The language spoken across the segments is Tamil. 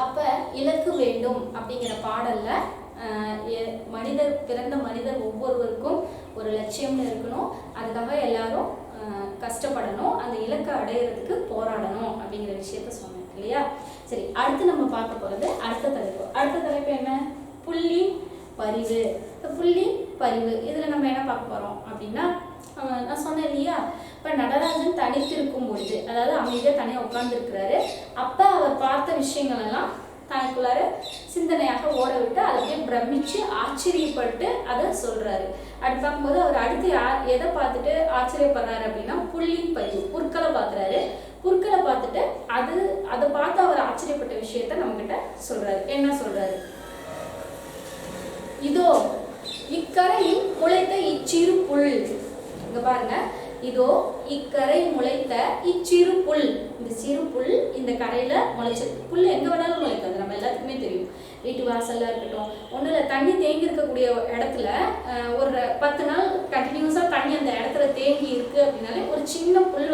அப்ப இலக்கு வேண்டும் அப்படிங்கிற பாடல்ல பிறந்த மனிதர் ஒவ்வொருவருக்கும் ஒரு லட்சியம்னு இருக்கணும். அதுக்காக எல்லாரும் கஷ்டப்படணும், அந்த இலக்கை அடையிறதுக்கு போராடணும் அப்படிங்கிற விஷயத்த சொன்னேன் இல்லையா? சரி, அடுத்து நம்ம பார்க்க போறது அடுத்த தலைப்பு என்ன? புள்ளி பரிவு. புள்ளி பரிவு இதுல நம்ம என்ன பார்க்க போறோம் அப்படின்னா, நான் சொன்னேன் இல்லையா, இப்போ நடராஜன் தனித்திருக்கும் பொழுது, அதாவது அமைதியாக தனியாக உட்கார்ந்துருக்கிறாரு. அப்போ அவர் பார்த்த விஷயங்கள் எல்லாம் தனக்குள்ளார சிந்தனையாக ஓட விட்டு அதை அப்படியே பிரமிச்சு ஆச்சரியப்பட்டு அதை சொல்றாரு. அப்படி பார்க்கும்போது அவர் அடுத்து எதை பார்த்துட்டு ஆச்சரியப்படுறாரு அப்படின்னா, புள்ளி பரிவு, புற்களை பார்க்குறாரு. புற்களை பார்த்துட்டு அதை பார்த்து அவர் ஆச்சரியப்பட்ட விஷயத்த நம்ம கிட்ட சொல்றாரு. என்ன சொல்றாரு? இதோ இக்கரையில் முளைத்த இச்சிறு புல். இங்க பாருங்க, இதோ இக்கரை முளைத்த இச்சிறு புல். இந்த சிறு புல் இந்த கரையில முளைச்சிருக்கு. புல் எங்க வேணாலும் முளைக்காது, நம்ம எல்லாத்துக்குமே தெரியும். வீட்டு வாசல்ல இருக்கட்டும், ஒன்றும் இல்லை, தண்ணி தேங்கி இருக்கக்கூடிய இடத்துல ஒரு 10 நாள் கண்டினியூஸா தண்ணி அந்த இடத்துல தேங்கி இருக்கு அப்படின்னாலே ஒரு சின்ன புல்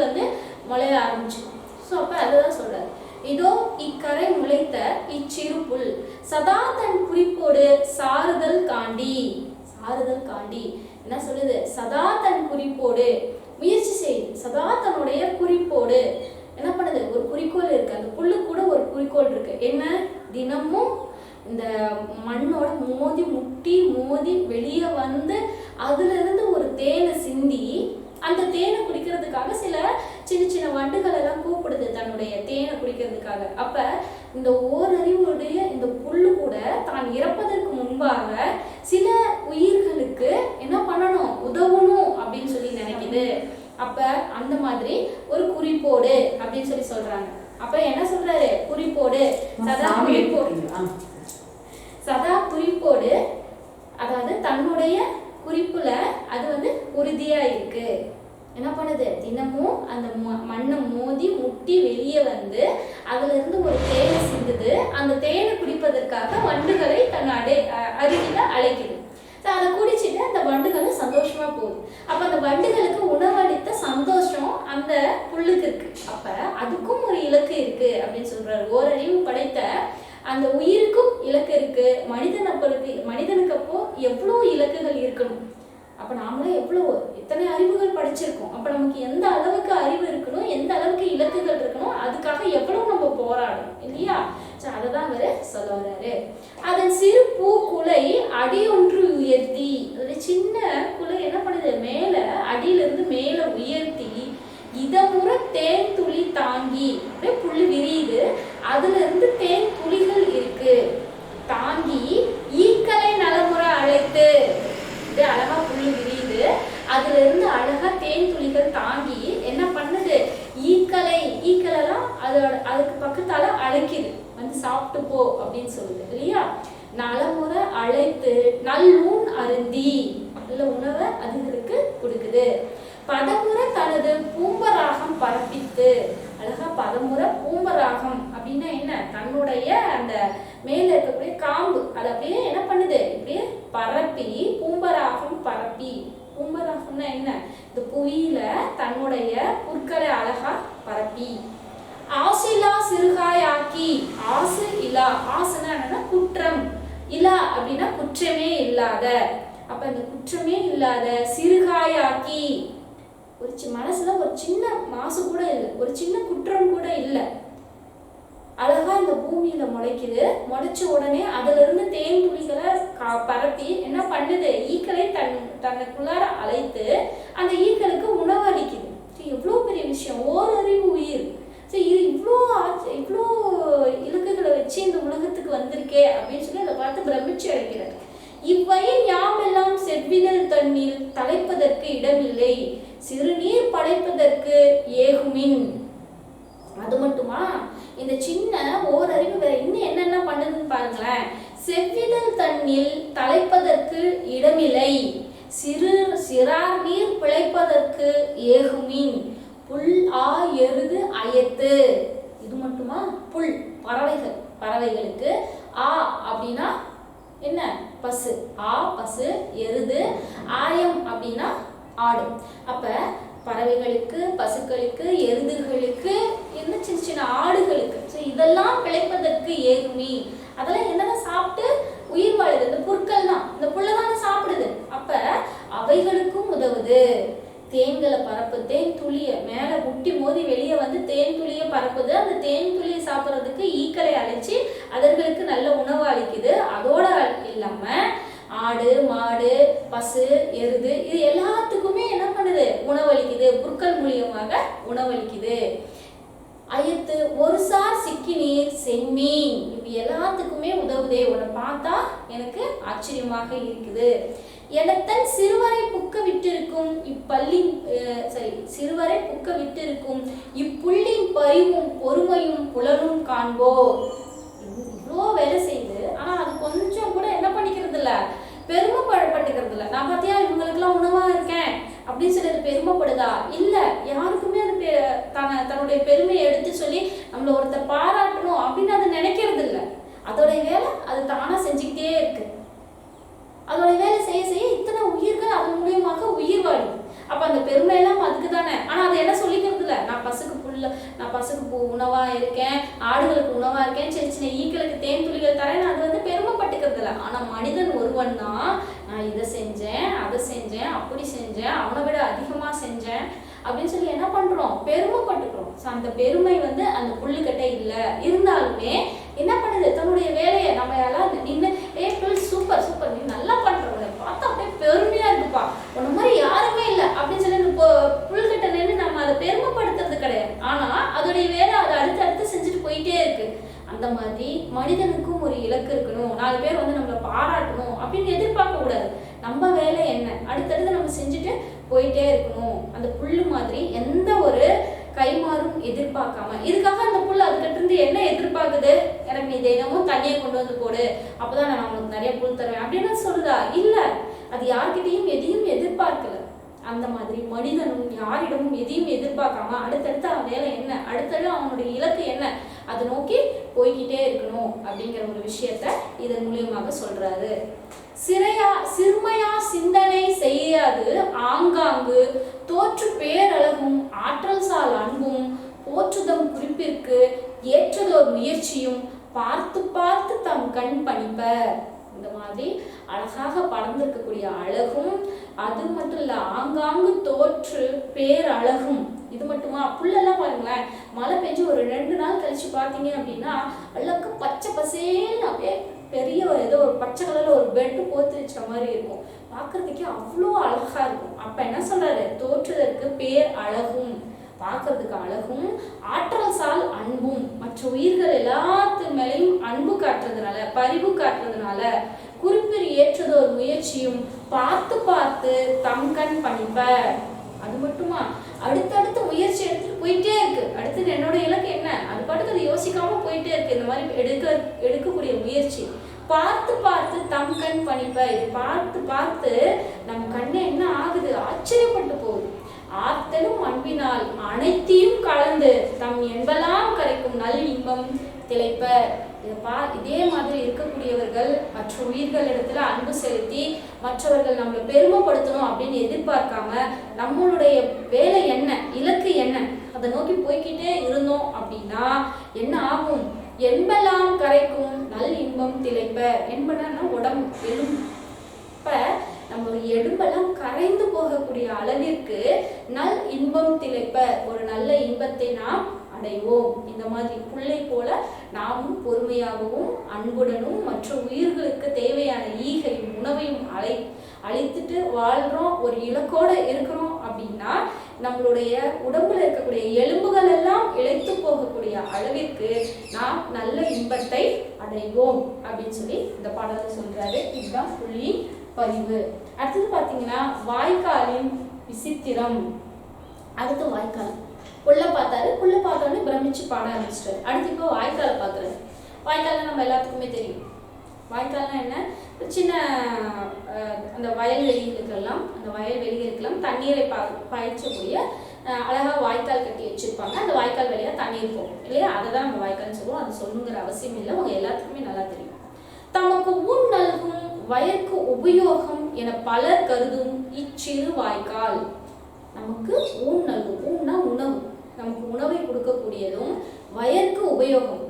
முளைய ஆரம்பிச்சிடும். ஸோ அப்போ அதுதான் சொல்றாரு, இதோ இக்கரை முளைத்த இச்சிறு புல் சதா தன் குறிப்போடு சாறுதல் காண்டி. சாறுதல் காண்டி என்ன சொல்லுது? சதா தன் குறிப்போடு முயற்சி செய்யுது. சதா தன்னுடைய குறிப்போடு என்ன பண்ணுது? ஒரு குறிக்கோள் இருக்கு. அந்த புல்லு கூட ஒரு குறிக்கோள் இருக்கு. என்ன? தினமும் இந்த மண்ணோட முட்டி மோதி வெளியே அதுல இருந்து ஒரு தேனை சிந்தி அந்த தேனை குடிக்கிறதுக்காக சில சின்ன சின்ன வண்டுகள் எல்லாம் கூப்பிடுது தன்னுடைய தேனை குடிக்கிறதுக்காக. அப்ப இந்த ஓரறிவுடைய இந்த புல்லு கூட தான் இறப்பதற்கு முன்பாக சில உயிர்களுக்கு என்ன பண்ணணும்? உதவணும் அப்படின்னு சொல்லி நினைக்குது. அப்ப அந்த மாதிரி ஒரு குறிப்போடு அப்படின்னு சொல்லி சொல்றாங்க. அப்ப என்ன சொல்றாரு? குறிப்போடு, சதா குறிப்போடு, சதா குறிப்போடு, அதாவது தன்னுடைய குறிப்புல அது உறுதியா இருக்கு. என்ன பண்ணுது? தினமும் அந்த மண்ணை மோதி முட்டி வெளியே அதுல இருந்து ஒரு தேனை சிந்துது. அந்த தேனை குடிப்பதற்காக வண்டுகளை தன் அருகில அழைக்குது. அதை குடிச்சிட்டு அந்த வண்டுகளும் சந்தோஷமா போகுது. அப்ப அந்த வண்டுகளுக்கு உணவளித்த சந்தோஷம் அந்த புல்லுக்கு இருக்கு. அப்ப அதுக்கும் ஒரு இலக்கு இருக்கு அப்படின்னு சொல்றாரு. ஓரறிவு படைத்த அந்த உயிருக்கும் இலக்கு இருக்கு. மனிதனுக்கு அப்போ எவ்வளோ இலக்குகள் இருக்கணும். அப்ப நாமளும் எத்தனை அறிவுகள் படிச்சிருக்கோம். அப்ப நமக்கு எந்த அளவுக்கு அறிவு இருக்கணும், எந்த அளவுக்கு இலக்குகள் இருக்கணும், அதுக்காக எவ்வளவு நம்ம போராடணும் இல்லையா? அதை தான் அவரு சொல்ல வர்றாரு. அதன் சிறு பூ குலை அடியொன்று உயர்த்தி, அது சின்ன குலை என்ன பண்ணுது? மேல அடியிலிருந்து மேல உயர்த்தி இதமுற தேன் துளி தாங்கி அப்படியே புல்லு விரியுது. அதுல இருந்து தேன் துளிகள் இருக்கு. தாங்கி ஈக்களை நலமுற அழைத்து, இது அழகா புல்லு விரியுது. அதுல இருந்து அழகா தேன் துளிகள் தாங்கி என்ன பண்ணுது? ஈக்களெல்லாம் அதுக்கு பக்கத்தால அழைக்குது, சாப்பிட்டு போ அப்படின்னு சொல்லுது இல்லையா? நலமுறை அழைத்து நல்லூன் அருந்தி, நல்ல உணவை அதுகளுக்கு கொடுக்குது. பதமுறை தனது பூம்பராகம் பரப்பித்து, அழகா பதமுறை பூம்பராகம் அப்படின்னா என்ன? தன்னுடைய அந்த மேல இருக்கக்கூடிய காம்பு அதை அப்படியே என்ன பண்ணுது? இப்படியே பரப்பி, பூம்பராகம் பரப்பி. பூம்பராகம்னா என்ன? இந்த புவியில தன்னுடைய புற்களை அழகா பரப்பி. ஆசிலா சிறுகாயாக்கி, ஆசு இலா, ஆசுனா என்னன்னா குற்றம், இலா அப்படின்னா குற்றமே இல்லாத. அப்ப இந்த குற்றமே இல்லாத சிறுகாயாக்கி, ஒரு மனசுல ஒரு சின்ன மாசு கூட இல்லை, ஒரு சின்ன குற்றம் கூட இல்லை. அழகா இந்த பூமியில முளைக்குது. முளைச்ச உடனே அதுல இருந்து தேன் துளிகளை பரப்பி என்ன பண்ணுது? ஈக்களை தனக்குள்ளார அழைத்து அந்த ஈக்களுக்கு உணவு அளிக்குது. எவ்வளோ பெரிய விஷயம்! ஓரறிவு உயிர். இது இவ்வளோ இலக்குகளை வச்சு இந்த உலகத்துக்கு வந்திருக்கே அப்படின்னு சொல்லி அதை பார்த்து பிரமிச்சு அழைக்கிறார். இவ்வயல் யாமெல்லாம் செவ்விதழ் தண்ணீர் தலைப்பதற்கு இடமில்லை, சிறுநீர் படைப்பதற்கு ஏகுமின். அது மட்டுமா? இந்த சின்ன ஓரறிவு வேற இன்னும் என்னென்ன பண்ணுதுன்னு பாருங்களேன். செவ்விதழ் தண்ணீர் தலைப்பதற்கு இடமில்லை, சிறார் நீர் பிழைப்பதற்கு ஏகுமின், புல் ஆ எருது அயத்து. இது மட்டுமா? புல் பறவைகளுக்கு ஆ அப்படின்னா என்ன? பசு. ஆ பசு, எருது, ஆயம் அப்படின்னா ஆடு. அப்ப பறவைகளுக்கு, பசுக்களுக்கு, எருதுகளுக்கு, இன்னும் சின்ன சின்ன ஆடுகளுக்கு, இதெல்லாம் பிழைப்பதற்கு ஏதுமி. அதெல்லாம் என்னதான் சாப்பிட்டு உயிர் வாழுது, இந்த புற்கள் தான், இந்த புல்லைதான் சாப்பிடுது. அப்ப அவைகளுக்கும் உதவுது. தேன்களை பரப்பு, தேன் துளிய மேல முட்டி மோதி வெளியே வந்து தேன் துளிய பரப்புது. அந்த தேன் துளியை சாப்பிட்றதுக்கு ஈக்களை அழைச்சி அதற்கு நல்ல உணவு அளிக்குது. அதோட இல்லாம ஆடு, மாடு, பசு, எருது இது எல்லாத்துக்குமே என்ன பண்ணுது, உணவளிக்குது. புற்கள் மூலியமாக உணவளிக்குது. அயத்து ஒரு சார் சிக்கி நீர் செம்மீன் இப்ப எல்லாத்துக்குமே உதவுதே. உன்னை பார்த்தா எனக்கு ஆச்சரியமாக இருக்குது. எனத்தன் சிறுவரை புக்க விட்டிருக்கும் இப்பள்ளின் சிறுவரை புக்க விட்டிருக்கும் இப்புள்ளின் பரிவும் பொறுமையும் புலனும் காண்போ. இவ்வளோ வேலை செய்து ஆனா அது கொஞ்சம் கூட என்ன பண்ணிக்கிறது இல்ல, பெருமைப்பட்டுக்கிறது இல்லை. நான் பார்த்தியா இவங்களுக்கெல்லாம் உணவா இருக்கேன் அப்படின்னு சொல்லி அது பெருமைப்படுதா? இல்லை, யாருக்குமே அது தன்னுடைய பெருமையை எடுத்து சொல்லி நம்மளை ஒருத்தர் பாராட்டணும் அப்படின்னு அது நினைக்கிறது இல்லை. அதோடைய வேலை அது தானா செஞ்சுக்கிட்டே இருக்கு. அதோட வேலை செய்ய செய்ய இத்தனை உயிர்கள் அதன் மூலியமாக உயிர் வாழும். அப்ப அந்த பெருமை எல்லாம் அதுக்கு தானே. ஆனா அது என்ன சொல்லிக்கிறது இல்லை, நான் பசுக்கு உணவா இருக்கேன், ஆடுகளுக்கு உணவா இருக்கேன், சின்ன சின்ன ஈக்களுக்கு தேன் துளிகள் தரேன், அது வந்து பெருமைப்பட்டுக்கிறது இல்லை. ஆனா மனிதன் ஒருவன் தான் நான் இதை செஞ்சேன், அதை செஞ்சேன், அப்படி செஞ்சேன், அவனை விட அதிகமா செஞ்சேன் அப்படின்னு சொல்லி என்ன பண்றோம், பெருமைப்பட்டுக்கிறோம். அந்த பெருமை வந்து அந்த புல்லுக்கிட்ட இல்லை. இருந்தாலுமே என்ன பண்ணுது, தன்னுடைய வேலையை நம்ம எல்லாம் நின்று புல் சூப்பர் சூப்பர் நீ நல்லா பண்றவங்க பார்த்தா அப்படியே பெருமையா இருக்குப்பா, உன்ன மாதிரி யாருமே இல்லை அப்படின்னு சொல்லி புல்கிட்ட நின்று நம்ம அதை பெருமைப்படுத்துறது கிடையாது. ஆனா அதோடைய வேலை அதை அடுத்து செஞ்சுட்டு போயிட்டே இருக்கு. அந்த மாதிரி மனிதனுக்கும் ஒரு இலக்கு இருக்கணும், 4 பேர் வந்து நம்மளை பாராட்டணும் அப்படின்னு எதிர்பார்க்க கூடாது. நம்ம வேலை என்ன அடுத்தடுத்து நம்ம செஞ்சுட்டு போயிட்டே இருக்கணும். அந்த புல்லு மாதிரி எந்த ஒரு கைமாறும் எதிர்பார்க்காம, இதுக்காக அந்த புல் அதுக்கிட்ட இருந்து என்ன எதிர்பார்க்குது, எனக்கு நீ தினமும் தண்ணியை கொண்டு வந்து போடு அப்பதான் நான் உனக்கு நிறைய புல் தருவேன் அப்படின்னு சொல்லுதா? இல்ல, அது யார்கிட்டையும் எதையும் எதிர்பார்க்கல. அந்த மாதிரி மனிதனும் யாரிடமும் எதையும் எதிர்பார்க்காம அடுத்தடுத்து அவன் வேலை என்ன, அடுத்தடுத்து அவனுடைய இலக்கு என்ன, அதை நோக்கி போய்கிட்டே இருக்கணும் அப்படிங்கிற ஒரு விஷயத்த இதன் மூலியமாக சொல்றாரு. சிறுமையா சிந்தனை செய்யாது ஆங்காங்கு தோற்று பேரழகும் ஆற்றல் சால் அன்பும் போற்றுதம் குறிப்பிற்கு ஏற்றதோர் முயற்சியும் பார்த்து பார்த்து தம் கண் பணிப்ப. இந்த மாதிரி அழகாக படர்ந்திருக்கக்கூடிய அழகும், அது மட்டும் இல்ல ஆங்காங்கு தோற்று பேரழகும். இது மட்டுமா, புல்லெல்லாம் பாருங்களேன், மழை பெஞ்சு ஒரு 2 நாள் கழிச்சு பார்த்தீங்க அப்படின்னா அழகு பச்சை பசேன்னு அப்படியே பெரிய ஏதோ ஒரு பச்சை கலர்ல ஒரு பெட்டு போத்து வச்ச மாதிரி இருக்கும். பார்க்கறதுக்கே அவ்வளோ அழகா இருக்கும். அப்ப என்ன சொல்றாரு, தோற்றுதற்கு பேர் அழகும், பார்க்கறதுக்கு அழகும், ஆற்றல் சால் அன்பும், மற்ற உயிர்கள் எல்லாத்து மேலையும் அன்பு காட்டுறதுனால, பரிவு காட்டுறதுனால, குறிப்பில் ஏற்றதோ ஒரு முயற்சியும் பார்த்து பார்த்து தம் கண் பணிப்ப. அது மட்டுமா, அடுத்தடுத்து முயற்சி எடுத்துட்டு போயிட்டே இருக்கு. அடுத்தது என்னோட இலக்கு என்ன, அது பாட்டுக்கு அது யோசிக்காம போயிட்டே இருக்கு. இந்த மாதிரி எடுக்கக்கூடிய முயற்சி பார்த்து பார்த்து தம் கண் பணிப்ப. இது பார்த்து பார்த்து நம் கண்ணு என்ன ஆகுது, ஆச்சரியப்பட்டு போகுது. ஆத்தலும் அன்பினால் அனைத்தையும் கலந்து தம் என்பெல்லாம் கரைக்கும் நல் இன்பம் திளைப்ப. இதே மாதிரி இருக்கக்கூடியவர்கள் மற்ற உயிர்களிடத்துல அன்பு செலுத்தி மற்றவர்கள் நம்மளை பெருமைப்படுத்தணும் அப்படின்னு எதிர்பார்க்காம நம்மளுடைய வேலை என்ன, இலக்கு என்ன, அதை நோக்கி போய்கிட்டே இருந்தோம் அப்படின்னா என்ன ஆகும், என்பெல்லாம் கரைக்கும் நல் இன்பம் திளைப்ப. என்பனா உடம்பு, எலும்பு. இப்ப நம்மளுடைய எலும்பெல்லாம் கரைந்து போகக்கூடிய அளவிற்கு நல் இன்பம் திளைப்ப, ஒரு நல்ல இன்பத்தை நாம் அடைவோம். இந்த மாதிரி புல்லை போல நாமும் பொறுமையாகவும் அன்புடனும் மற்ற உயிர்களுக்கு தேவையான ஈகையும் உணவையும் அழித்துட்டு வாழ்றோம், ஒரு இலக்கோட இருக்கிறோம் அப்படின்னா நம்மளுடைய உடம்புல இருக்கக்கூடிய எலும்புகள் எல்லாம் இழைத்து போகக்கூடிய அளவிற்கு நாம் நல்ல இன்பத்தை அடைவோம் அப்படின்னு சொல்லி இந்த பாடலை சொல்றாரு. இதுதான் புள்ளியின் பதிவு. அடுத்தது பார்த்தீங்கன்னா வாய்க்காலின் விசித்திரம். அடுத்து வாய்க்கால். புல்லை பார்த்தாரு, புல்லை பார்த்தோன்னே பிரமிச்சு பாட ஆரம்பிச்சிட்டாரு. அடுத்து இப்போ வாய்க்காலை பார்க்குறாரு. வாய்க்கால்னா நம்ம எல்லாத்துக்குமே தெரியும். வாய்க்கால்னா என்ன, சின்ன அந்த வயல்வெளிகளுக்கெல்லாம் தண்ணீரை பாய்ச்சக்கூடிய அழகாக வாய்க்கால் கட்டி வச்சுருப்பாங்க. அந்த வாய்க்கால் வழியாக தண்ணீர் போகும் இல்லையா, அதை தான் நம்ம வாய்க்கால்னு சொல்லுவோம். அது சொல்லணுங்கிற அவசியம் இல்லை, அவங்க எல்லாத்துக்குமே நல்லா தெரியும். தமக்கு ஊன் நல்கும் வயற்கு உபயோகம் என பலர் கருதும் இச்சிறு வாய்க்கால். நமக்கு ஊன் நல்கும், ஊன்னா உணவு, நமக்கு உணவை கொடுக்கக்கூடியதும், வயலுக்கு உபயோகம்,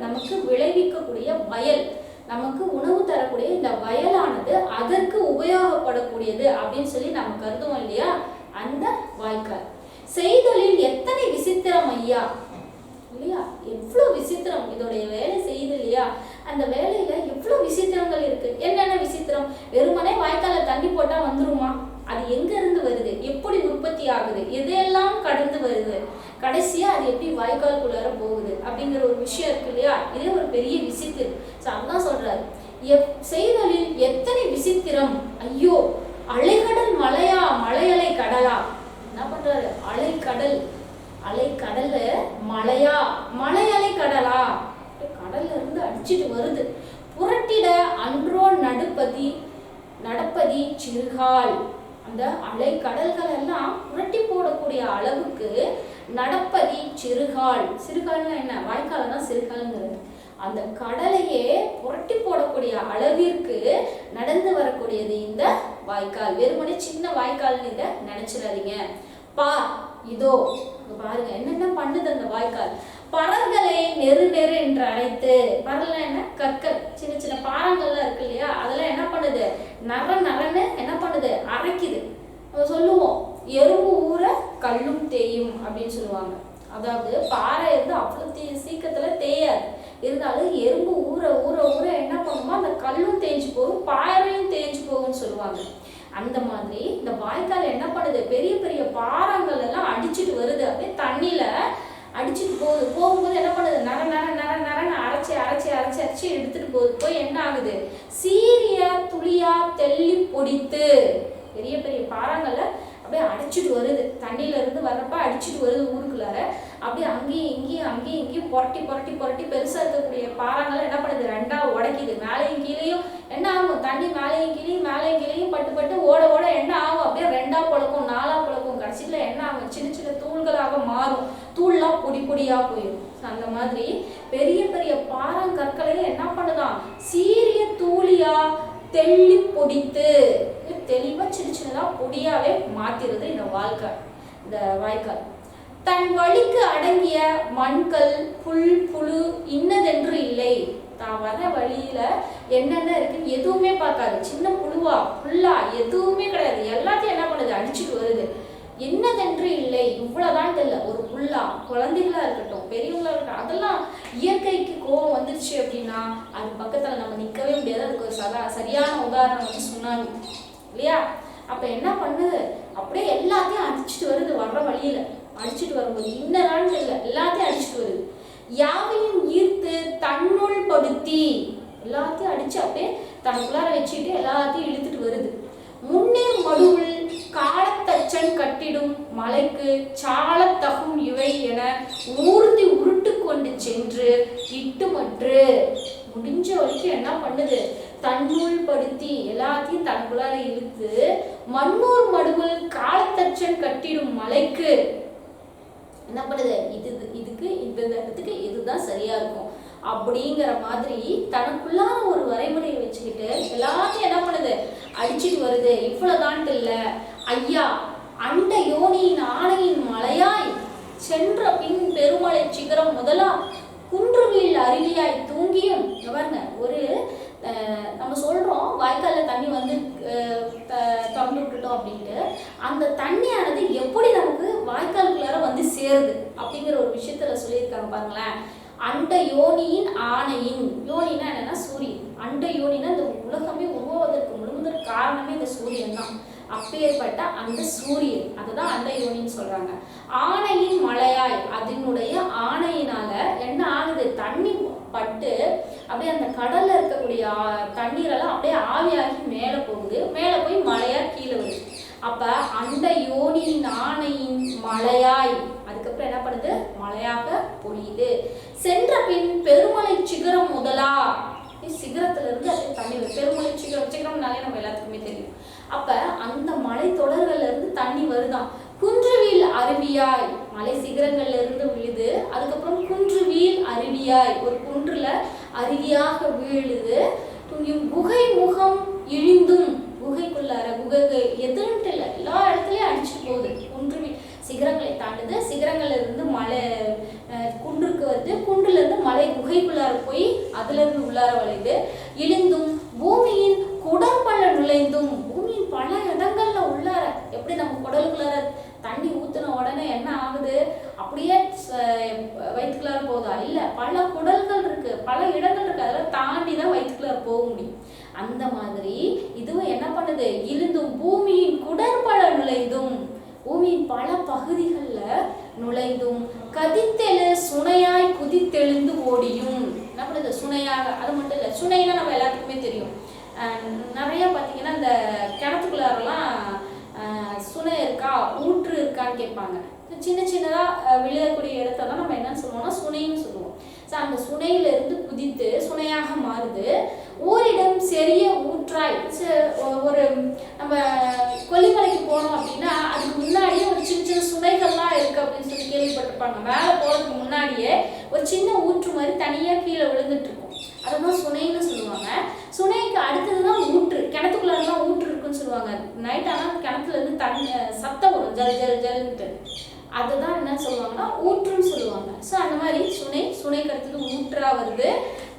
நமக்கு விளைவிக்கக்கூடிய வயல், நமக்கு உணவு தரக்கூடிய இந்த வயலானது அதற்கு உபயோகப்படக்கூடியது அப்படின்னு சொல்லி நம்ம கருதுவோம் இல்லையா, அந்த வாய்க்கால். செய்தொழில் எத்தனை விசித்திரம் ஐயா இல்லையா, எவ்வளோ விசித்திரம் இதோடைய வேலை செய்யுது இல்லையா, அந்த வேலையில எவ்வளோ விசித்திரங்கள் இருக்கு. என்னென்ன விசித்திரம்? வெறுமனே வாய்க்கால தண்ணி போட்டா வந்துருமா? அது எங்க இருந்து வருது, எப்படி உற்பத்தி ஆகுது, எதையெல்லாம் கடந்து வருது, கடைசியா அது எப்படி வாய்க்காலுக்குள்ளார போகுது அப்படிங்கிற ஒரு விஷயம் இருக்கு இல்லையா, இதே ஒரு பெரிய விசித்திரம். அதான் சொல்றாரு, செய்தொழில் எத்தனை விசித்திரம் ஐயோ, அலைகடல் மலையா மலையலை கடலா. என்ன பண்றாரு, அலைக்கடல், அலைக்கடல்ல மலையா மலையலை கடலா, கடல்ல இருந்து அடிச்சுட்டு வருது. புரட்டிட அன்றோ நடப்பதி சிறுகால். அந்த அலை கடல்கள் எல்லாம் புரட்டி போடக்கூடிய அளவுக்கு நடப்பதி சிறுகால். சிறுகால்னா என்ன, வாய்க்கால் தான் சிறுகால்ங்கிறது. அந்த கடலையே புரட்டி போடக்கூடிய அளவிற்கு நடந்து வரக்கூடியது இந்த வாய்க்கால். வெறுமனே சின்ன வாய்க்கால்னு இதை நினைச்சிடாதீங்க. இதோ பாருங்க என்னென்ன பண்ணுது அந்த வாய்க்கால். பறல்களை நெரு நெரு என்று அழைத்து, பறல்லாம் என்ன, கற்கள், சின்ன சின்ன பாறாங்கள்லாம் இருக்கு இல்லையா, அதெல்லாம் என்ன பண்ணுது, நரன்னு என்ன பண்ணுது, அரைக்குது. நம்ம சொல்லுவோம் எறும்பு ஊற கல்லும் தேயும் அப்படின்னு சொல்லுவாங்க. அதாவது பாறை இருந்து அவ்வளோ சீக்கிரத்துல தேயாது, இருந்தாலும் எறும்பு ஊற ஊற ஊற என்ன பண்ணுமோ அந்த கல்லும் தேஞ்சு போகும், பாறையும் தேஞ்சு போகும்னு சொல்லுவாங்க. அந்த மாதிரி இந்த வாய்க்கால் என்ன பண்ணுது, பெரிய பெரிய பாறாங்கள் எல்லாம் அடிச்சுட்டு வருது, அப்படியே தண்ணியில அடிச்சுட்டு போகும்போது என்ன பண்ணுது, நரன்னு அரைச்சி எடுத்துட்டு போகுது. போய் என்ன ஆகுது, சீரிய துளியா தெள்ளி பொடித்து, பெரிய பெரிய பாறாங்கல்ல அப்படியே அடிச்சுட்டு வருது, தண்ணியில இருந்து வர்றப்ப அடிச்சுட்டு வருது ஊருக்குள்ளார. அப்படியே அங்கேயும் இங்கேயும் புரட்டி பெருசா இருக்கக்கூடிய பாறாங்கல்ல என்ன பண்ணுது, ரெண்டா உடைக்குது. மேலையும் கீழையும் என்ன ஆகும், தண்ணி மேலையும் கீழையும் பட்டு ஓட என்ன ஆகும், அப்படியே ரெண்டா பழக்கும், நாலா பழக்கும், கடைசியில என்ன ஆகும், சின்ன சின்ன தூள்களாக மாறும், தூள்லாம் பொடியா போயிடும். அந்த மாதிரி பெரிய பெரிய பாறாங்கற்களையும் என்ன பண்ணுதான், சீரிய தூளியா தெள்ளி பொடித்து, தெளிவா சின்னதா பொடியாவே மாத்திருது இந்த வாய்க்கால். தன் வழிக்கு அடங்கிய மண்கள் புழு இன்னதென்று இல்லை. தான் வர வழியில என்னென்ன இருக்குன்னு எதுவுமே பார்க்காது, சின்ன புல்லா எதுவுமே கிடையாது, எல்லாத்தையும் என்ன பண்ணுது, அடிச்சுட்டு வருது. என்னதென்று இல்லை, இவ்வளவுதான் தெரியல, ஒரு புல்லா, குழந்தைகளா இருக்கட்டும் பெரியவங்களா இருக்கட்டும், அதெல்லாம் இயற்கைக்கு கோபம் வந்துருச்சு அப்படின்னா அது பக்கத்துல நம்ம நிக்கவே முடியாது. அதுக்கு ஒரு சரியான உதாரணம் வந்து சுனாமி இல்லையா. அப்ப என்ன பண்ணுது, அப்படியே எல்லாத்தையும் அடிச்சுட்டு வருது, வர்ற வழியில அடிச்சுட்டு வரும்போது இன்னதான் தெரியல, எல்லாத்தையும் அடிச்சுட்டு வருது. யாவையும் ஈர்த்து தன்னுள் படுத்தி, எல்லாத்தையும் அடிச்சு அப்படியே தனக்குள்ளார வச்சுட்டு எல்லாத்தையும் இழுத்துட்டு வருது. முன்னேர் மடுவில் காலத்தச்சன் கட்டிடும் மலைக்கு சாலத்தகும் இவை என ஊர்தி உருட்டு கொண்டு சென்று இட்டுமற்று, முடிஞ்ச வரைக்கும் என்ன பண்ணுது, தன்னுள் படுத்தி எல்லாத்தையும் தனக்குள்ளார இழுத்து மண்ணூர் மடுவில் காலத்தச்சன் கட்டிடும் மலைக்கு என்ன பண்ணுது, இதுக்கு இந்த இடத்துக்கு இதுதான் சரியா இருக்கும் அப்படிங்கிற மாதிரி தனக்குள்ளார ஒரு வரைமுறையை வச்சுக்கிட்டு எல்லாத்தையும் என்ன பண்ணுது, அடிச்சுட்டு வருது. இவ்வளவுதான் இல்ல ஐயா, அண்ட யோனியின் ஆணையின் மலையாய் சென்ற பின் பெருமலை சிகரம் முதலா குன்றுவில் அருவியாய் தூங்கியும். பாருங்க, ஒரு நம்ம சொல்றோம் வாய்க்காலில் தண்ணி வந்து திறந்து விட்டுட்டோம் அப்படின்ட்டு, அந்த தண்ணியானது எப்படி நமக்கு வாய்க்காலுக்குள்ளார வந்து சேருது அப்படிங்கிற ஒரு விஷயத்துல சொல்லியிருக்காங்க பாருங்களேன். அண்ட யோனியின் ஆணையின், யோனினா என்னன்னா சூரியன், அண்ட யோனினா இந்த உலகமே உருவாவதற்கு முழுவதற்கு காரணமே இந்த சூரியன் தான். அப்பேற்பட்ட அந்த சூரியன், அதுதான் அண்ட யோனின்னு சொல்றாங்க. ஆணையின் மலையாய், அதனுடைய ஆணையினால என்ன ஆகுது, தண்ணி பட்டு அப்படியே அந்த கடல்ல இருக்கக்கூடிய தண்ணீரெல்லாம் அப்படியே ஆவியாகி மேல போகுது, மேல போய் மலையா கீழே வருது. அப்ப அந்த யோனியின் ஆணையின் மலையாய், அதுக்கப்புறம் என்ன பண்ணுது, மலையாக பொழியுது. சென்ற பின் பெருமலை சிகரம் முதலா, சிகரத்துல இருந்து அப்படியே தண்ணி வருது. பெருமலை சிகரம்னாலே நம்ம எல்லாத்துக்குமே தெரியும். அப்ப அந்த மலை தொடர்கள்ல இருந்து தண்ணி வருதான். குன்றுவீல் அருவியாய், மலை சிகரங்கள்ல இருந்து விழுது, அதுக்கப்புறம் குன்றுவீல் அருவியாய், ஒரு குன்றுல அருவியாக வீழுது. குகை முகம் இழிந்தும், குகைக்குள்ளார குகை எதுன்ட்டு இல்லை, எல்லா இடத்துலயும் அடிச்சுட்டு போகுது. குன்றுவீல் சிகரங்களை தாண்டுது, சிகரங்கள்ல இருந்து மலை குன்றுக்கு வருது, குன்றுல இருந்து மலை குகைக்குள்ளார போய் அதுல இருந்து உள்ளார வளையுது. இழிந்தும் பூமியின் குடற்பல நுழைந்தும், பூமியின் பல இடங்கள்ல உள்ளார, எப்படி நம்ம குடலுக்குள்ளார தண்ணி ஊத்துன உடனே என்ன ஆகுது, அப்படியே வயிற்றுக்குள்ளார போதா? இல்ல, பல குடல்கள் இருக்கு, பல இடங்கள் இருக்கு, அதெல்லாம் தாண்டி தான் வயிற்றுக்குள்ளார போக முடியும். அந்த மாதிரி இதுவும் என்ன பண்ணுது, இழிந்தும் பூமியின் குடற்பல நுழைந்தும், பூமியின் பல பகுதிகளில் நுழைந்தும், கதித்தெழு சுனையாய் குதித்தெழுந்து ஓடியும். என்ன பண்ணுது, சுனையாக. அது மட்டும் இல்லை, சுனைன்னா நம்ம எல்லாத்துக்குமே தெரியும். நிறைய பார்த்தீங்கன்னா இந்த கிணத்துக்குள்ளாரெல்லாம் சுனை இருக்கா, ஊற்று இருக்கான்னு கேட்பாங்க. சின்ன சின்னதாக விளையக்கூடிய இடத்த தான் நம்ம என்னன்னு சொல்லுவோம்னா சுனைன்னு சொல்லுவோம். ஸோ அந்த சுனையிலிருந்து குதித்து சுனையாக மாறுது. ஓரிடம் செறிய ஊற்றாய். ஒரு நம்ம கொல்லிமலைக்கு போனோம் அப்படின்னா அதுக்கு முன்னாடியே ஒரு சின்ன சின்ன சுனைகள்லாம் இருக்குது அப்படின்னு சொல்லி கேள்விப்பட்டிருப்பாங்க. மேலே போகிறதுக்கு முன்னாடியே ஒரு சின்ன ஊற்று மாதிரி தனியாக கீழே விழுந்துட்டு இருக்கும். அதுதான் சுனைன்னு சொல்லுவாங்க. சுனைக்கு அடுத்தது தான் ஊற்று. கிணத்துக்குள்ளாரெல்லாம் ஊற்று இருக்குன்னு சொல்லுவாங்க. நைட் ஆனால் கிணத்துல இருந்து தண்ணி சத்தம் வரும், ஜல் ஜல் ஜல்ன்ட்டு. அதுதான் என்ன சொல்லுவாங்கன்னா ஊற்றுன்னு சொல்லுவாங்க. ஸோ அந்த மாதிரி சுனைக்கு அடுத்தது ஊற்றா வருது.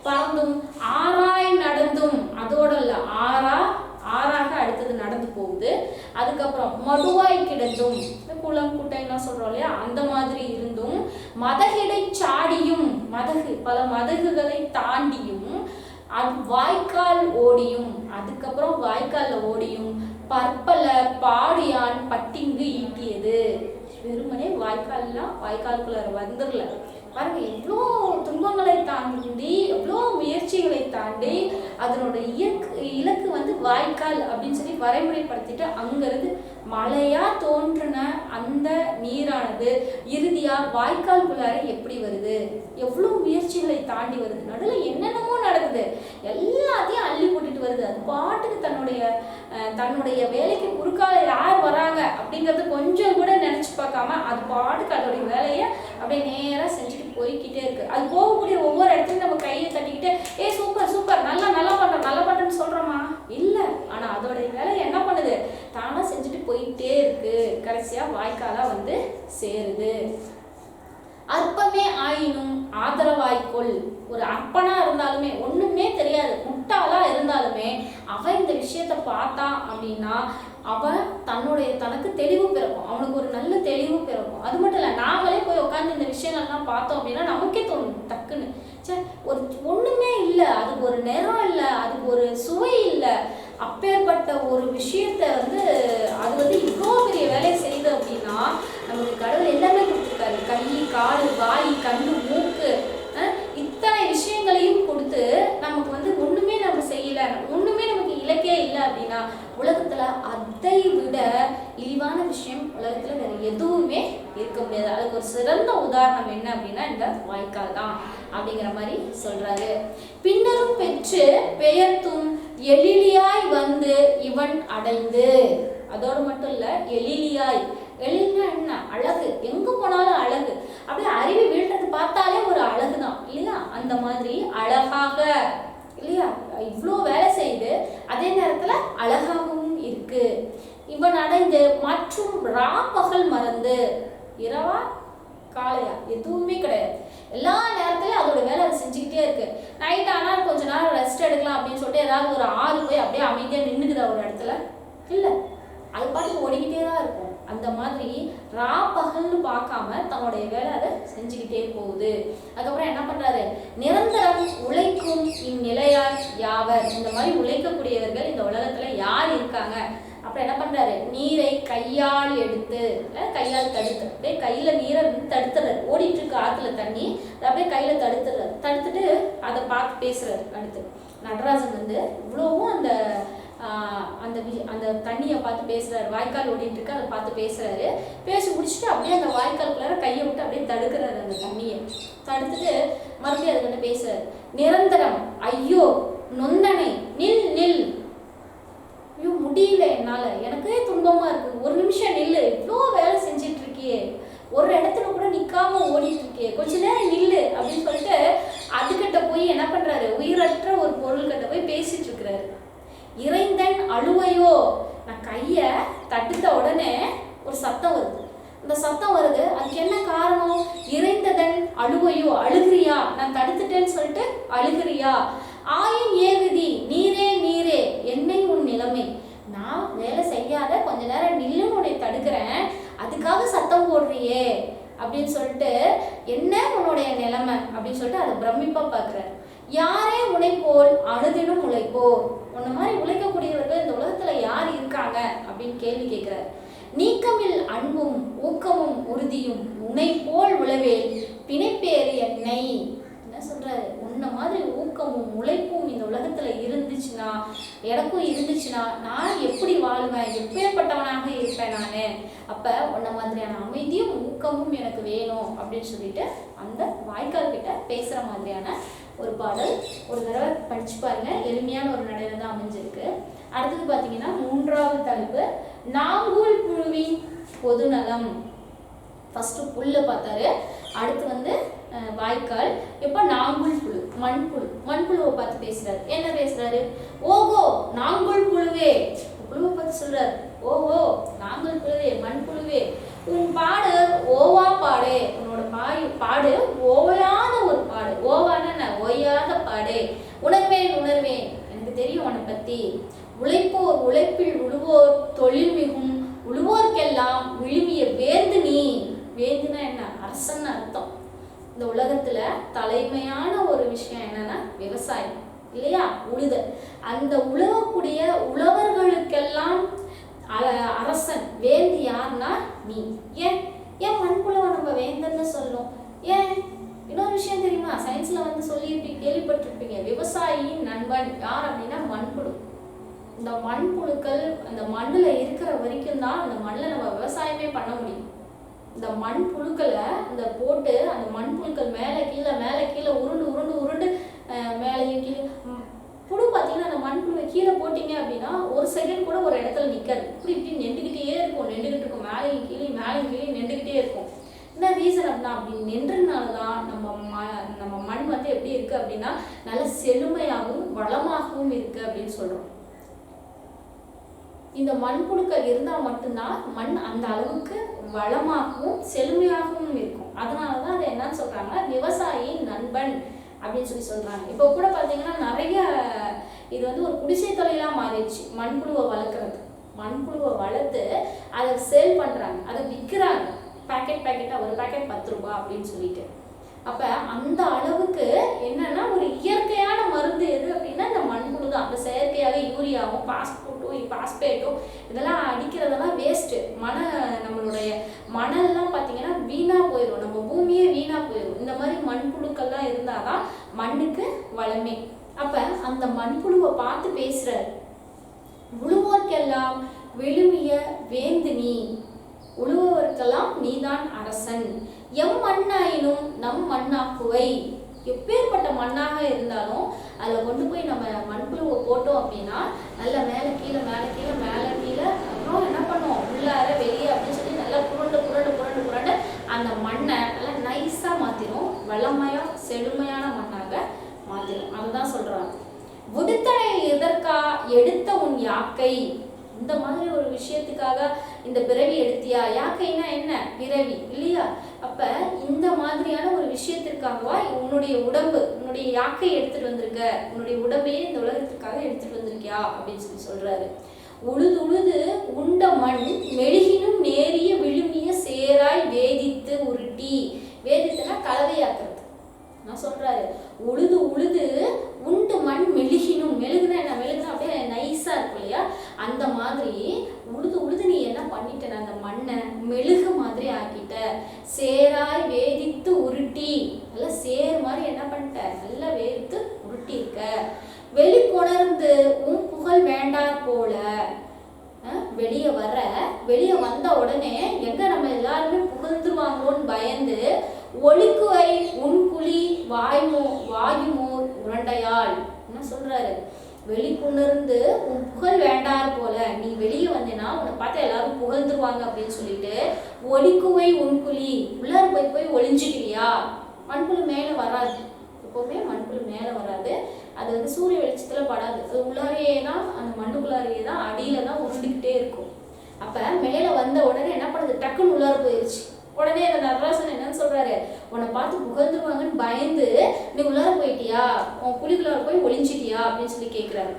பறந்தும் ஆராய் நடந்தும், அதோட இல்லை, ஆறாக அடுத்தது நடந்து போகுது. அதுக்கப்புறம் மடுவாய் கிடந்தும், குளம் குட்டைன்னா சொல்றோம் இல்லையா, அந்த மாதிரி இருந்தும், மதகிடை சாடியும், மதகு பல மதகுகளை தாண்டியும், அது வாய்க்கால் ஓடியும், அதுக்கப்புறம் வாய்க்கால்ல ஓடியும், பற்பல பாடியான் பட்டிங்கு ஈட்டியது. வெறுமனே வாய்க்காலுக்குள்ள வந்துடல. பாருங்க, எவ்வளோ துன்பங்களை தாண்டி, எவ்வளோ முயற்சிகளை தாண்டி அதனோட இலக்கு வந்து வாய்க்கால் அப்படின்னு சொல்லி வரைமுறைப்படுத்திட்டு அங்கிருந்து மழையா தோன்றின அந்த நீரானது இறுதியா வாய்க்கால்குள்ளார எப்படி வருது, எவ்வளோ முயற்சிகளை தாண்டி வருது, நடுவில் என்னென்னமோ நடக்குது, எல்லாத்தையும் அள்ளி போட்டுட்டு வருது. அது பாட்டுக்கு தன்னுடைய வேலைக்கு குறுக்கால யார் வராங்க அப்படிங்கறது கொஞ்சம் கூட நினைச்சு பார்க்காம அது பாட்டுக்கு அதோடைய வேலையை அப்படியே நேரா செஞ்சுட்டு போய்கிட்டே இருக்கு. அது போகக்கூடிய ஒவ்வொரு இடத்துலையும் நம்ம கையை தட்டிக்கிட்டு சூப்பர் சூப்பர் நல்லா பண்றேன்னு சொல்றோமா? இல்ல. ஆனா அதோடைய வேலையை என்ன பண்ணுது, தானா செஞ்சுட்டு போயிட்டே இருக்கு. கடைசியா வாய்க்காலா வந்து சேருது. அற்பமே ஆயினும் ஆதரவாய்க்கொள். ஒரு அற்பனா இருந்தாலுமே, ஒண்ணுமே தெரியாது, முட்டாளா இருந்தாலுமே அவன் இந்த விஷயத்த பார்த்தான் அப்படின்னா அவன் தனக்கு தெளிவு பிறக்கும், அவனுக்கு ஒரு நல்ல தெளிவு பிறக்கும். அது மட்டும் இல்லை, நாமளே போய் உட்காந்து இந்த விஷயங்கள்லாம் பார்த்தோம் அப்படின்னா நமக்கே தோணும் டக்குன்னு, ஒரு ஒண்ணுமே இல்லை, அதுக்கு ஒரு நிறம் இல்லை, அதுக்கு ஒரு சுவை இல்லை, அப்பேற்பட்ட ஒரு விஷயத்த வந்து அது வந்து இவ்வளோ பெரிய வேலையை செய்யுது அப்படின்னா நமக்கு கடவுள் எல்லாமே கொடுத்துருக்காரு. கை, கால், வாய், கண்ணு, மூக்கு, இத்தனை விஷயங்களையும் கொடுத்து நமக்கு வந்து ஒண்ணுமே நம்ம செய்யல, ஒண்ணுமே நமக்கு இலக்கே இல்லை அப்படின்னா உலகத்துல அதை விட இழிவான விஷயம் உலகத்துல வேற எதுவுமே இருக்க முடியாது. அதுக்கு ஒரு சிறந்த உதாரணம் என்ன அப்படின்னா இந்த வாய்க்கால் தான் அப்படிங்கிற மாதிரி சொல்றாரு. பின்னரும் பெற்று பெயர்த்தும் எழிலியாய் வந்து இவன் அடைந்து. அதோடு மட்டும் இல்ல, எழிலியாய், எழில்னா என்ன, அழகு, எங்க போனாலும் அழகு, அப்படியே அருவி வீழ்றது பார்த்தாலே ஒரு அழகுதான் இல்லையா? அந்த மாதிரி அழகாக இல்லையா, இவ்வளோ வேலை செய்து அதே நேரத்துல அழகாகவும் இருக்கு. இவன் அடைந்து மற்றும் பகல் மறந்து, இரவா காலையா எதுவுமே கிடையாது, எல்லா நேரத்துலயும் அதோட வேலை அதை செஞ்சுக்கிட்டே இருக்கு. நைட் ஆனால் கொஞ்ச நேரம் ரெஸ்ட் எடுக்கலாம் அப்படின்னு சொல்லிட்டு ஏதாவது ஒரு ஆறு போய் அப்படியே அமைதியா நின்றுக்குதா ஒரு இடத்துல? இல்லை, அது பாட்டுக்கு ஓடிக்கிட்டே தான் இருக்கும். அந்த மாதிரி பகல்னு பார்க்காம தன்னுடைய வேலை அதை செஞ்சுக்கிட்டே போகுது. அதுக்கப்புறம் என்ன பண்றாரு, நிரந்தரம் உழைக்கும் இந்நிலையார் யாவர். இந்த மாதிரி உழைக்கக்கூடியவர்கள் இந்த உலகத்துல யார் இருக்காங்க? அப்புறம் என்ன பண்றாரு, நீரை கையால் எடுத்து, கையால் தடுத்து, அப்படியே கையில நீரை தடுத்துறாரு. ஓடிட்டு இருக்கு ஆத்துல தண்ணி, அப்படியே கையில தடுத்துட்டு அதை பார்த்து பேசுறாரு. அடுத்து நடராஜன் வந்து இவ்வளவும் அந்த தண்ணியை பார்த்து பேசுறாரு. வாய்க்கால் ஓடிட்டு இருக்கு, அதை பார்த்து பேசுறாரு. பேசி முடிச்சுட்டு அப்படியே அந்த வாய்க்காலுக்குள்ளார கையை விட்டு அப்படியே தடுக்கிறாரு. அந்த தண்ணியை தடுத்துட்டு மறுபடியும் அதுக்கிட்ட பேசுறாரு. நிரந்தரம் ஐயோ நொந்தனை நில் நில், ஐயோ முடியல என்னால, எனக்கே துன்பமா இருக்கு, ஒரு நிமிஷம் நில்லு, இவ்வளோ வேலை செஞ்சிட்டு இருக்கியே, ஒரு இடத்துல கூட நிக்காம ஓடிட்டு இருக்கே, கொஞ்ச நேரம் நில்லு அப்படின்னு சொல்லிட்டு அதுகிட்ட போய் என்ன பண்றாரு, உயிரற்ற ஒரு பொருள்கிட்ட போய் பேசிட்டு இருக்கிறாரு. இறைந்தன் அழுவையோ, நான் கைய தட்டுத்த உடனே ஒரு சத்தம் வருது. அந்த சத்தம் அழுவையோ, அழுகிறியா, நான் தடுத்துட்டேன்னு சொல்லிட்டு அழுகிறியா, ஆயின் ஏகுதி நீரே நீரே என்னை உன் நிலைமை, நான் வேலை செய்யாத கொஞ்ச நேரம் நில்லுன்னு உன்னை தடுக்கிறேன், அதுக்காக சத்தம் போடுறியே அப்படின்னு சொல்லிட்டு என்ன உன்னுடைய நிலைமை அப்படின்னு சொல்லிட்டு அதை பிரமிப்பா பார்க்குறாரு. யாரே உழைப்போல் அணுதினும் உழைப்போர், உன்ன மாதிரி உழைக்கக்கூடியவர்கள் இந்த உலகத்துல யார் இருக்காங்க அப்படின்னு கேள்வி கேட்கிறார். நீக்கமில் அன்பும் ஊக்கமும் உறுதியும் உன்னை போல் உழவேல் பிணைப்பேறு என்னை. என்ன சொல்றாரு, உன்ன மாதிரி ஊக்கமும் உழைப்பும் இந்த உலகத்துல இருந்துச்சுன்னா, எனக்கும் இருந்துச்சுன்னா நான் எப்படி வாழ்வேன், எப்பேற்பட்டவனாக இருப்பேன் நானு. அப்ப உன்ன மாதிரியான அமைதியும் ஊக்கமும் எனக்கு வேணும் அப்படின்னு சொல்லிட்டு அந்த வாய்க்கால் கிட்ட பேசுற மாதிரியான ஒரு பாடல். ஒரு தடவை படிச்சு பாருங்க, எளிமையான ஒரு நடையில தான் அமைஞ்சிருக்கு. அடுத்தது பார்த்தீங்கன்னா 3வது தலைப்பு நாங்கூல் புழுவின் பொது நலம். ஃபர்ஸ்ட் புல்ல பார்த்தாரு, அடுத்து வாய்க்கால். இப்போ நாங்குள் புழு, மண்புழு, மண்புழுவை பார்த்து பேசுறாரு. என்ன பேசுறாரு, ஓகோ நாங்குள் புழுவே, புழுவை பார்த்து சொல்றாரு, ஓஹோ நாங்குள் புழுவே, மண்புழுவே, உன் பாடு ஓவா பாடு, உன்னோட பாடு ஓவையான ஒரு பாடு, ஓவான ஓயாத பாடு, உணர்வேன் உணர்வேன், எனக்கு தெரியும் உன்னை பத்தி, உழைப்போர் உழைப்பில் உழுவோர் தொழில் மிகும், உழுவோர்க்கெல்லாம் விழுமிய வேந்து நீ. வேந்துனா என்ன, அரசன் அர்த்தம். இந்த உலகத்துல தலைமையான ஒரு விஷயம் என்னன்னா விவசாயம் இல்லையா, உழுதல். அந்த உழவக்கூடிய உழவர்களுக்கெல்லாம் அரசன் வேந்து யாருன்னா நீ. ஏன் ஏன் மண்புழுவை நம்ம வேந்தன்னு சொல்லும்? ஏன் இன்னொரு விஷயம் தெரியுமா, சயின்ஸ்ல சொல்லியிருப்பீங்க, கேள்விப்பட்டிருப்பீங்க, விவசாயியின் நண்பன் யார் அப்படின்னா மண்புழு. இந்த மண்புழுக்கள் அந்த மண்ணுல இருக்கிற வரைக்கும் தான் அந்த மண்ணில் நம்ம விவசாயமே பண்ண முடியும். இந்த மண்புழுக்களை இந்த போட்டு அந்த மண்புழுக்கள் மேலே கீழே உருண்டு உருண்டு உருண்டு மேலேயும் கீழே புழு பார்த்தீங்கன்னா, அந்த மண்புழுவை கீழே போட்டிங்க அப்படின்னா ஒரு செகண்ட் கூட ஒரு இடத்துல நிற்காது. இப்படி நின்றுக்கிட்டே நின்றுக்கிட்டு இருக்கும், மேலேயும் கீழே நின்றுக்கிட்டே இருக்கும். என்ன ரீசன் அப்படின்னா, அப்படி நின்றதுனால தான் நம்ம மண் எப்படி இருக்கு அப்படின்னா நல்ல செழுமையாகவும் வளமாகவும் இருக்கு அப்படின்னு சொல்றோம். இந்த மண்புழுக்கள் இருந்தால் மட்டும்தான் மண் அந்த அளவுக்கு வளமாகவும் செழுமையாகவும் இருக்கும். அதனாலதான் அதை என்னன்னு சொல்றாங்க, விவசாயியின் நண்பன் அப்படின்னு சொல்றாங்க. இப்போ கூட பார்த்தீங்கன்னா நிறைய இது ஒரு குடிசை தொழிலா மாறிடுச்சு. மண்புழுவை வளர்க்குறது, மண்புழுவை வளர்த்து அதை சேல் பண்றாங்க, அதை விற்கிறாங்க. பேக்கெட்டா ஒரு பேக்கெட் 10 ரூபாய் அப்படின்னு சொல்லிட்டு. அப்ப அந்த அளவுக்கு என்னன்னா ஒரு இயற்கையான மருந்து எது அப்படின்னா இந்த மண்புழு தான். அந்த செயற்கையாக யூரியாவும் பாஸ்பேட்டும் இதெல்லாம் அடிக்கிறதெல்லாம் வேஸ்ட்டு. நம்மளுடைய மணல்லாம் பார்த்தீங்கன்னா வீணா போயிடும், நம்ம பூமியே வீணா போயிடும். இந்த மாதிரி மண்புழுக்கள்லாம் இருந்தாதான் மண்ணுக்கு வளமே. அப்ப அந்த மண்புழுவை பார்த்து பேசுறாரு, உழுவோர்க்கெல்லாம் விழுமிய வேந்து நீ, உழுவோர்க்கெல்லாம் நீதான் அரசன், எம் மண்ணாயினும் நம் மண்ணாக்குவை. எப்பேற்பட்ட மண்ணாக இருந்தாலும் அதில் கொண்டு போய் நம்ம மண்புழுவை போட்டோம் அப்படின்னா நல்லா மேலே கீழே அப்புறம் என்ன பண்ணுவோம், உள்ளார வெளியே அப்படின்னு சொல்லி நல்லா புரண்டு அந்த மண்ணை நல்லா நைஸாக மாற்றிடும், வளமையாக செழுமையான மண்ணாக மாற்றிடும். அதுதான் சொல்கிறாங்க. விடுத்தனை எதற்கா எடுத்த உன் யாக்கை. இந்த மாதிரி ஒரு விஷயத்துக்காக இந்த பிறவி எடுத்தியா? யாக்கைன்னா என்ன, பிறவி இல்லையா? அப்ப இந்த மாதிரியான ஒரு விஷயத்திற்காகவா உன்னுடைய உடம்பு, உன்னுடைய யாக்கை எடுத்துட்டு வந்திருக்க, உன்னுடைய உடம்பையே இந்த உலகத்துக்காக எடுத்துட்டு வந்திருக்கியா அப்படின்னு சொல்றாரு. உழுது உழுது உண்ட மண் மெழுகினும் நேரிய விழுமிய சேராய் வேதித்து உருட்டி. வேதித்துனா கலவையாக்குறது. நான் சொல்றாரு, உழுது உழுது உண்டு மண் மெழுகினும். மெழுகுனா என்ன, மெழுகுனா அப்படியே நைஸா இருக்கும் இல்லையா, அந்த மாதிரி உழுது நீ என்ன பண்ணிட்ட, அந்த மண்ணை மெழுகு மாதிரி ஆக்கிட்ட. சேராய் வேதித்து உருட்டி, நல்லா சேர் மாதிரி என்ன பண்ணிட்ட, நல்லா வேதித்து உருட்டி இருக்க. வெளிக்கொணர்ந்து உன் புகழ் வேண்டார் போல. வெளியே வந்த உடனே எங்க நம்ம எல்லாருமே புகழ்ந்துருவாங்களோன்னு பயந்து ஒளிக்குவை உன் குழி வாயுமோர் உரண்டையாள். என்ன சொல்றாரு, வெளிக்குணர்ந்து உன் புகழ் வேண்டார் போல, நீ வெளியே வந்தேன்னா உன்னை பார்த்தா எல்லாரும் புகழ்ந்துருவாங்க அப்படின்னு சொல்லிட்டு ஒளிக்குவை உன் குழி, உள்ளார போய் ஒளிஞ்சுக்கிறியா. மண்புழு மேலே வராது, எப்பவுமே மண்புழு மேலே வராது, அது சூரிய வெளிச்சத்துல படாது, அது உள்ளாரையே தான், அந்த மண்ணுக்குள்ளாரையே தான், அடியில தான் உருண்டுக்கிட்டே இருக்கும். அப்ப மேலே வந்த உடனே என்ன பண்ணுது, டக்குன்னு உள்ளார போயிடுச்சு. உடனே அந்த நடராசன் என்னன்னு சொல்றாரு, உன்னை பார்த்து புகழ்ந்துருவாங்கன்னு பயந்து நீ உள்ளார போயிட்டியா, உன் குழிக்குள்ளார போய் ஒளிஞ்சிட்டியா அப்படின்னு சொல்லி கேட்குறாரு.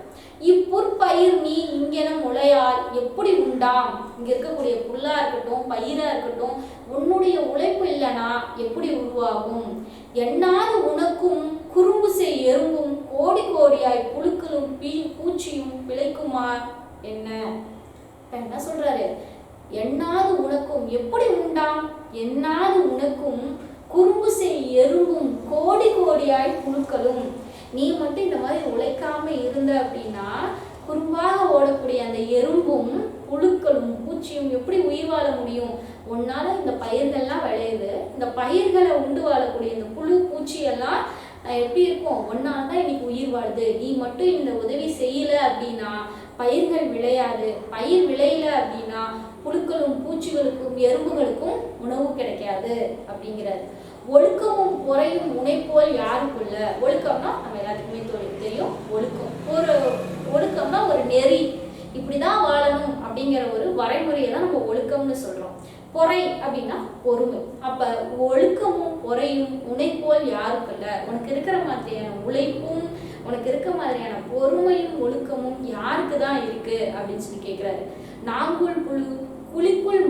இப்புற்பயிர் நீ இங்கென முளையால் எப்படி உண்டாம்? இங்க இருக்கக்கூடிய புல்லா இருக்கட்டும் பயிரா இருக்கட்டும் உன்னுடைய உழைப்பு இல்லைனா எப்படி உருவாகும்? எண்ணாது உனக்கும் குறும்பு செய் எறும்பும் கோடி கோடியாய் புழுக்களும் பூச்சியும் பிழைக்குமா என்ன? என்ன சொல்றாரு? எண்ணாது உனக்கும் எப்படி உண்டாம்? எண்ணாது உனக்கும் குறும்பு செய் எறும்பும் கோடி கோடியாய் புழுக்களும். நீ மட்டும் இந்த மாதிரி உழைக்காம இருந்த அப்படின்னா குறும்பாக ஓடக்கூடிய அந்த எறும்பும் புழுக்களும் பூச்சியும் எப்படி உயிர் வாழ முடியும்? உன்னால இந்த பயிர்கள்லாம் விளையுது, இந்த பயிர்களை உண்டு வாழக்கூடிய இந்த புழு பூச்சி எல்லாம் எப்படி இருக்கும்? ஒன்னால தான் இன்னைக்கு உயிர் வாழுது. நீ மட்டும் இந்த உதவி செய்யல அப்படின்னா பயிர்கள் விளையாது. பயிர் விளையல அப்படின்னா புழுக்களும் பூச்சிகளுக்கும் எறும்புகளுக்கும் உணவு கிடைக்காது அப்படிங்கிறாரு. ஒழுக்கமும் பொறையும் முனைப்போல் யாருக்குள்ள? ஒழுக்கம்னா நம்ம எல்லாத்துக்குமே தெரியும். ஒழுக்கம்னா ஒரு நெறி, இப்படிதான் வாழணும் அப்படிங்கிற ஒரு வரைமுறையை தான் நம்ம ஒழுக்கம்னு சொல்றோம். பொறை அப்படின்னா பொறுமை. அப்ப ஒழுக்கமும் பொறையும் முனைப்போல் யாருக்குள்ள? உனக்கு இருக்கிற மாதிரியான உழைப்பும் உனக்கு இருக்க மாதிரியான பொறுமையும் ஒழுக்கமும் யாருக்கு தான் இருக்கு அப்படின்னு சொல்லி கேட்கிறாரு. நாங்குள் புழு குழிக்குள்